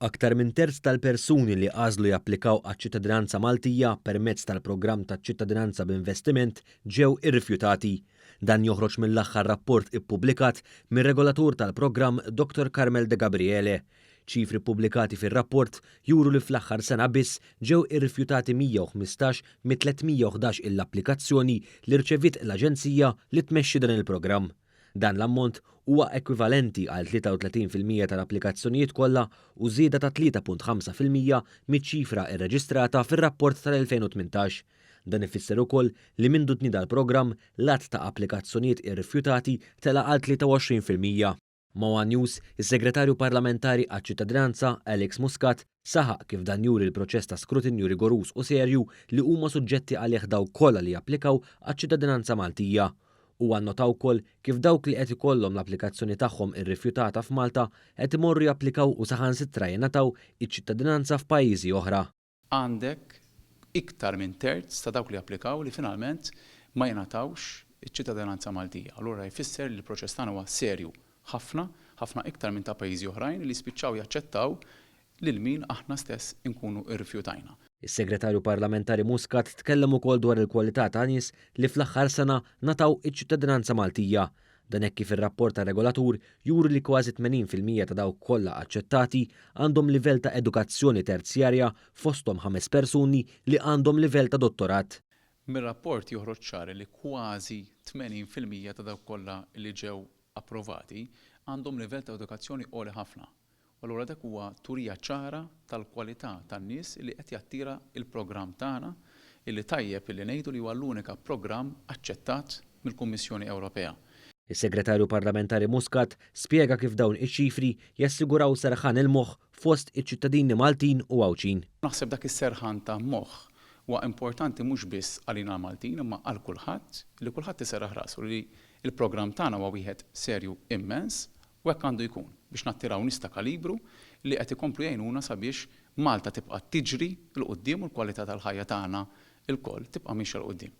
Aktar minn terz tal-persuni li għażlu japplikaw għaċ-ċittadinanza Maltija permezz tal-programm taċ-ċittadinanza b'investiment ġew irrifjutati. Dan joħroġ mill-aħħar rapport ippubblikat mir-regolatur tal-programm Dr. Carmel De Gabriele. Ċifri pubblikati fir-rapport juru li fl-aħħar sena biss ġew irrifjutati 115 mit-311 l-applikazzjoni li rċevit l-Aġenzija li tmexxi dan il-programm. Dan l-ammont huwa ekwivalenti għal 33% tal-applikazzjonijiet kollha u żieda ta' 3.5% miċ-ċifra rreġistrata fir-rapport tal-2018. Dan ifisser ukoll li mindu tnieda l-programm l-att ta' applikazzjonijiet irrifjutati tela għal 23%. Mawa News, is-Segretarju Parlamentari għaċ-Ċittadinanza Alex Muscat saħaq kif dan juri l-proċess ta' skrutinju rigorus u serju li huma suġġetti għalih dawk kollha li japplikaw għaċ-ċittadinanza Maltija. U għannotaw wkoll kif dawk li qed ikollhom l-applikazzjoni tagħhom irrifjutata f'Malta qed imorru japplikaw u saħansitra jingħataw iċ-ċittadinanza f'pajjiżi oħra. Għandek iktar minn terz ta' dawk li applikaw li finalment ma jingħatawx iċ-ċittadinanza Maltija. Allura jfisser li l-proċess tagħna huwa serju ħafna iktar minn ta' pajjiżi oħrajn li spiċċaw jaċċettaw lil min aħna stess inkunu irrifjutajna. Is-Segretarju Parlamentari Muscat tkellem ukoll dwar il-kwalità ta' nies li fl-aħħar sena nataw iċ-ċittadinanza Maltija. Dan hekk kif ir-rapport tar-regolatur juri li kważi 80% ta' dawk kollha aċċettati għandhom livell ta' edukazzjoni terzjarja fosthom 5 persuni li għandhom livell ta' dottorat. Mir-rapport joħroġ ċar li kważi 80% ta' dawk kollha li ġew approvati għandhom livell ta' edukazzjoni għoli ħafna. Allura dak huwa turija ċara tal-kwalità tan-nies li qed jattira il-programm tagħna illi tajjeb illi ngħidu li huwa l-unika programm aċċettat mill-Kummissjoni Ewropea. Is-Segretarju Parlamentari Muscat spjega kif dawn iċ-ċifri jassiguraw serħan il-moħħ fost iċ-ċittadini Maltin u Għawċin. Naħseb dak is-serħan ta' moħħ huwa importanti mhux biss għalina Maltin imma għal kulħadd li kulħadd iserraħ rasu li il-programm tagħna huwa wieħed serju immens u hekk għandu jkun biex nattiraw nies ta' kalibru li qed ikomplu jgħinuna sabiex Malta tibqa' tiġri l quddiem u l-kwalità tal-ħajja tagħna il-koll tibqa' mixja l quddiem.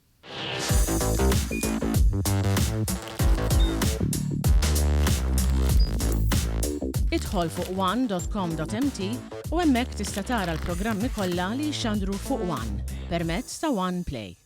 Idħol fuq one.com.mt u hemmhekk tista' tara l-programmi kollha li jxandru fuq One permezz ta' One Play.